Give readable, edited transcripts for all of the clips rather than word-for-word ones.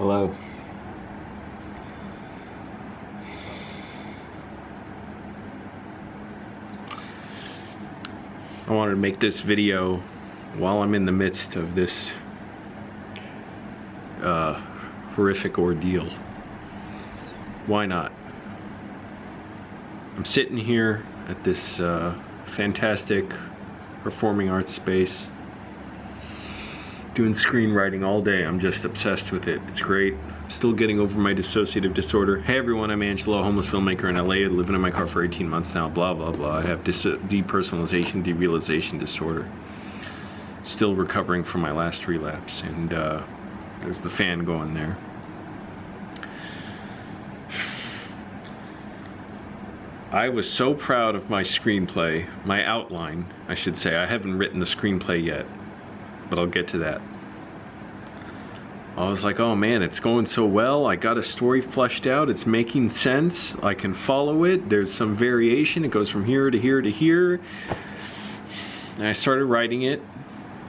Hello. I wanted to make this video while I'm in the midst of this horrific ordeal. Why not? I'm sitting here at this fantastic performing arts space, doing screenwriting all day. I'm just obsessed with it. It's great. Still getting over my dissociative disorder. Hey everyone, I'm Angelo, homeless filmmaker in LA, living in my car for 18 months now, blah blah blah. I have depersonalization, derealization disorder. Still recovering from my last relapse, and there's the fan going there. I was so proud of my screenplay, my outline, I should say. I haven't written the screenplay yet, but I'll get to that. I was like, oh man, it's going so well. I got a story fleshed out. It's making sense. I can follow it. There's some variation. It goes from here to here to here. And I started writing it.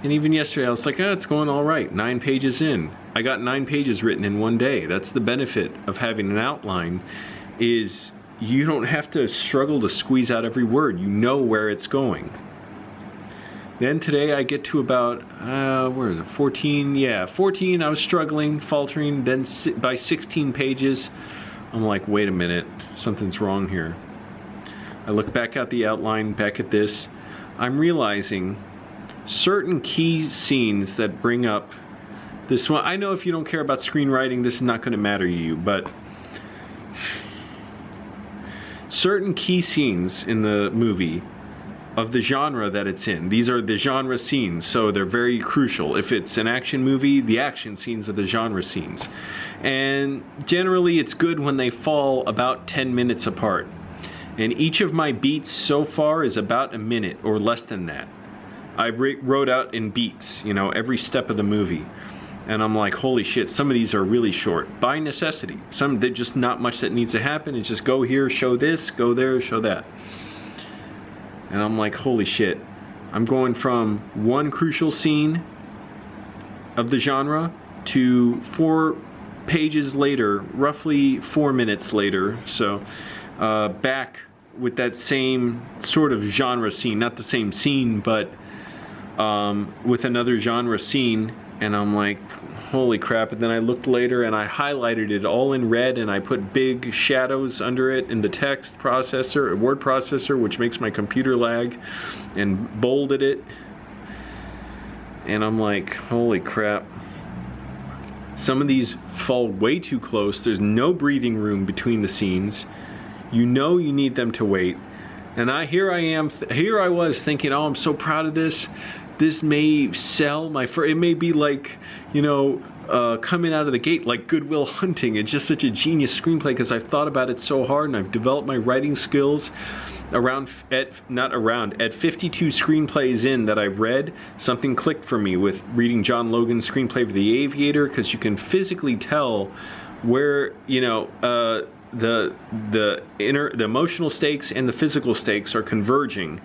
And even yesterday, I was like, oh, it's going all right. 9 pages in. I got 9 pages written in one day. That's the benefit of having an outline, is you don't have to struggle to squeeze out every word. You know where it's going. Then today I get to about, where is it, 14? Yeah, 14, I was struggling, faltering. Then by 16 pages, I'm like, wait a minute, something's wrong here. I look back at the outline, back at this. I'm realizing certain key scenes that bring up this one. I know if you don't care about screenwriting, this is not going to matter to you, but certain key scenes in the movie of the genre that it's in. These are the genre scenes, so they're very crucial. If it's an action movie, the action scenes are the genre scenes. And generally it's good when they fall about 10 minutes apart. And each of my beats so far is about a minute or less than that. I wrote out in beats, you know, every step of the movie. And I'm like, holy shit, some of these are really short by necessity. Some, there's just not much that needs to happen. It's just go here, show this, go there, show that. And I'm like, holy shit. I'm going from one crucial scene of the genre to 4 pages later, roughly 4 minutes later. So back with that same sort of genre scene, not the same scene, but with another genre scene. And I'm like, holy crap. And then I looked later and I highlighted it all in red, and I put big shadows under it in the text processor, word processor, which makes my computer lag, and bolded it. And I'm like, holy crap. Some of these fall way too close. There's no breathing room between the scenes. You know you need them to wait. And here I was thinking, oh, I'm so proud of this. This may sell my it may be like, you know, coming out of the gate like Good Will Hunting. It's just such a genius screenplay because I've thought about it so hard, and I've developed my writing skills at 52 screenplays in that I've read. Something clicked for me with reading John Logan's screenplay for The Aviator, because you can physically tell where, you know, the emotional stakes and the physical stakes are converging.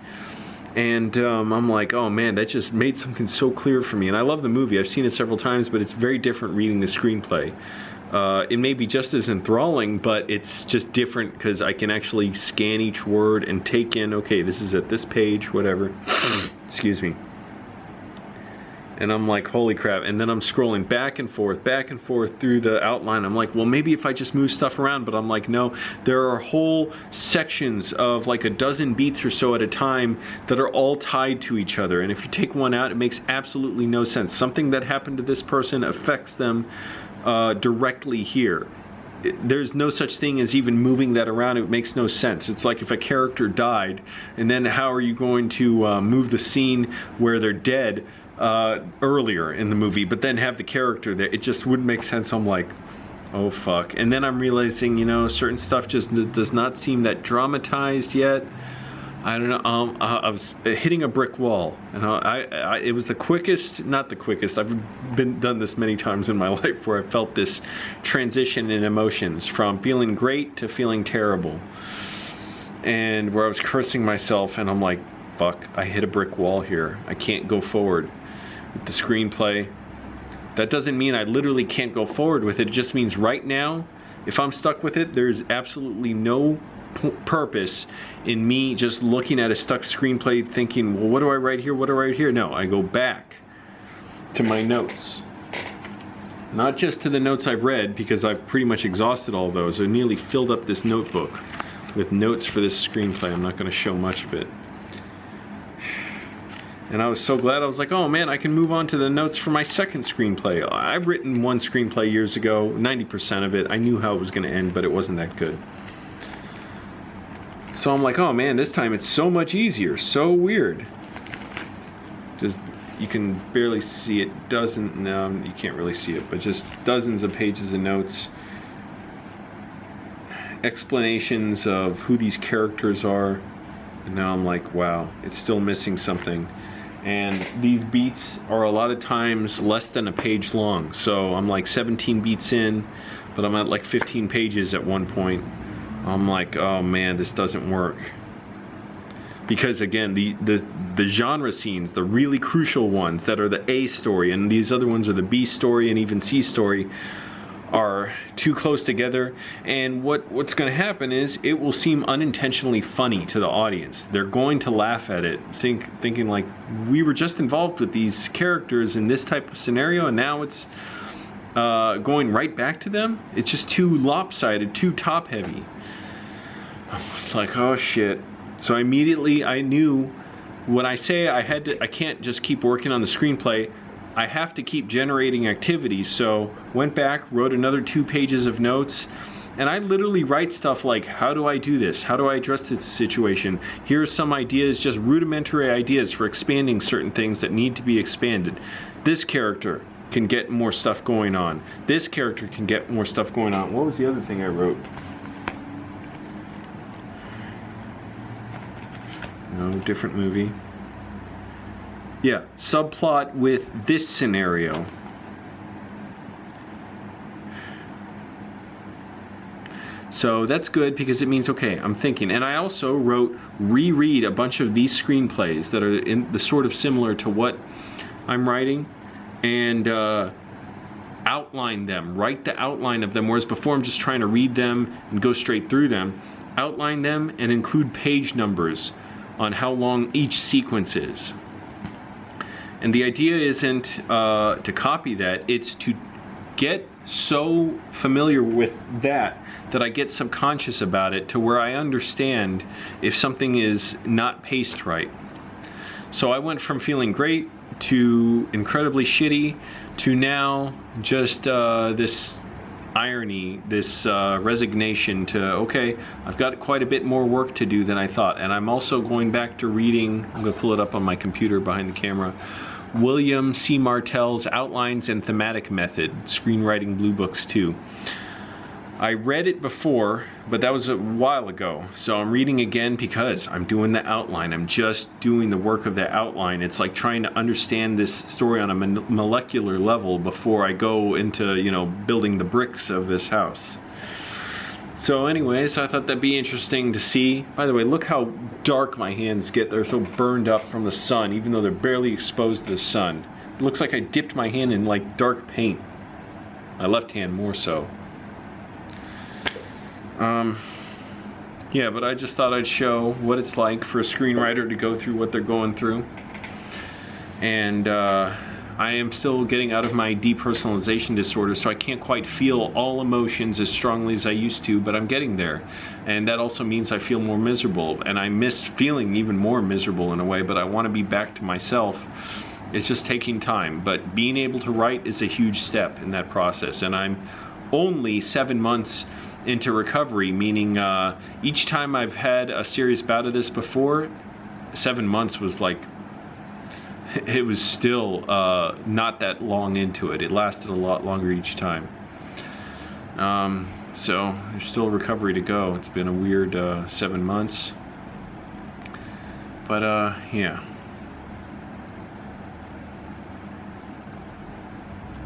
And I'm like, oh man, that just made something so clear for me. And I love the movie. I've seen it several times, but it's very different reading the screenplay. It may be just as enthralling, but it's just different because I can actually scan each word and take in, okay, this is at this page, whatever. Excuse me. And I'm like, holy crap. And then I'm scrolling back and forth through the outline. I'm like, well, maybe if I just move stuff around. But I'm like, no, there are whole sections of like a dozen beats or so at a time that are all tied to each other. And if you take one out, it makes absolutely no sense. Something that happened to this person affects them directly here. There's no such thing as even moving that around. It makes no sense. It's like if a character died, and then how are you going to move the scene where they're dead earlier in the movie, but then have the character there? It just wouldn't make sense. I'm like, oh fuck. And then I'm realizing, you know, certain stuff just does not seem that dramatized yet. I don't know. I was hitting a brick wall, and it was the quickest, not the quickest. I've done this many times in my life where I felt this transition in emotions from feeling great to feeling terrible, and where I was cursing myself, and I'm like, fuck, I hit a brick wall here. I can't go forward with the screenplay. That doesn't mean I literally can't go forward with it. It just means right now, if I'm stuck with it, there's absolutely no purpose in me just looking at a stuck screenplay thinking, well, what do I write here? What do I write here? No, I go back to my notes. Not just to the notes I've read, because I've pretty much exhausted all those. I nearly filled up this notebook with notes for this screenplay. I'm not going to show much of it. And I was so glad. I was like, oh man, I can move on to the notes for my second screenplay. I've written one screenplay years ago, 90% of it. I knew how it was going to end, but it wasn't that good. So I'm like, oh man, this time it's so much easier. So weird. Just, you can barely see it. No, you can't really see it, but just dozens of pages of notes. Explanations of who these characters are. And now I'm like, wow, it's still missing something. And these beats are a lot of times less than a page long. So I'm like 17 beats in, but I'm at like 15 pages at one point. I'm like, oh man, this doesn't work. Because again, the genre scenes, the really crucial ones that are the A story, and these other ones are the B story and even C story, are too close together, and what's going to happen is it will seem unintentionally funny to the audience. They're going to laugh at it, thinking like, we were just involved with these characters in this type of scenario, and now it's going right back to them. It's just too lopsided, too top heavy. It's like, oh shit. So immediately I knew, when I say I can't just keep working on the screenplay, I have to keep generating activity. So went back, wrote another 2 pages of notes, and I literally write stuff like, how do I do this? How do I address this situation? Here are some ideas, just rudimentary ideas for expanding certain things that need to be expanded. This character can get more stuff going on. This character can get more stuff going on. What was the other thing I wrote? No, different movie. Yeah, subplot with this scenario. So that's good because it means, okay, I'm thinking. And I also wrote, reread a bunch of these screenplays that are in the sort of similar to what I'm writing, and outline them, write the outline of them, whereas before I'm just trying to read them and go straight through them. Outline them and include page numbers on how long each sequence is. And the idea isn't to copy that, it's to get so familiar with that I get subconscious about it, to where I understand if something is not paced right. So I went from feeling great to incredibly shitty to now just this irony, this resignation to, okay, I've got quite a bit more work to do than I thought. And I'm also going back to reading, I'm going to pull it up on my computer behind the camera, William C. Martell's Outlines and Thematic Method, Screenwriting Blue Books 2. I read it before, but that was a while ago. So I'm reading again because I'm doing the outline. I'm just doing the work of the outline. It's like trying to understand this story on a molecular level before I go into, you know, building the bricks of this house. So anyways, I thought that'd be interesting to see. By the way, look how dark my hands get. They're so burned up from the sun, even though they're barely exposed to the sun. It looks like I dipped my hand in like dark paint. My left hand more so. Yeah, but I just thought I'd show what it's like for a screenwriter to go through what they're going through. And I am still getting out of my depersonalization disorder, so I can't quite feel all emotions as strongly as I used to, but I'm getting there. And that also means I feel more miserable, and I miss feeling even more miserable in a way, but I want to be back to myself. It's just taking time, but being able to write is a huge step in that process, and I'm only 7 months into recovery, meaning each time I've had a serious bout of this before, 7 months was like, it was still not that long into it. It lasted a lot longer each time. So there's still recovery to go. It's been a weird 7 months. But yeah.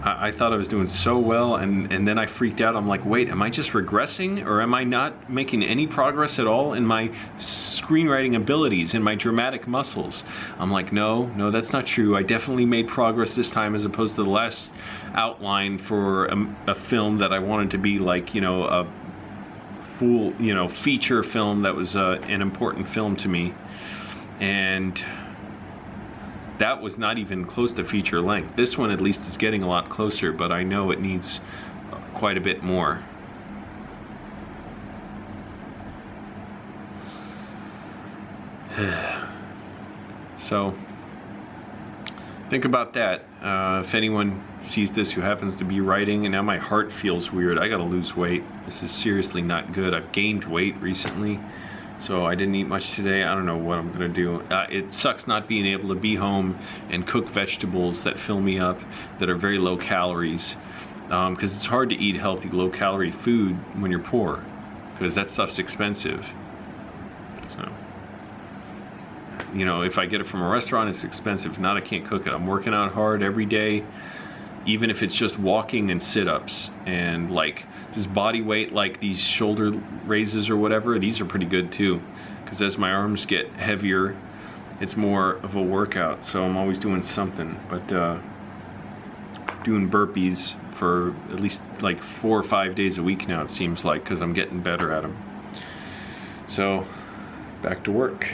I thought I was doing so well, and then I freaked out. I'm like, wait, am I just regressing, or am I not making any progress at all in my screenwriting abilities, in my dramatic muscles? I'm like, no, that's not true. I definitely made progress this time, as opposed to the last outline for a film that I wanted to be like, you know, a full, you know, feature film that was an important film to me. And that was not even close to feature length. This one at least is getting a lot closer, but I know it needs quite a bit more. So think about that. If anyone sees this who happens to be writing, and now my heart feels weird, I gotta lose weight. This is seriously not good. I've gained weight recently, so I didn't eat much today. I don't know what I'm gonna do. It sucks not being able to be home and cook vegetables that fill me up, that are very low calories, because it's hard to eat healthy low calorie food when you're poor, because that stuff's expensive. So, you know, if I get it from a restaurant, it's expensive. If not, I can't cook it. I'm working out hard every day, even if it's just walking and sit-ups and like just body weight, like these shoulder raises or whatever. These are pretty good too, because as my arms get heavier, it's more of a workout. So I'm always doing something, but doing burpees for at least like 4 or 5 days a week now, it seems like, because I'm getting better at them. So back to work.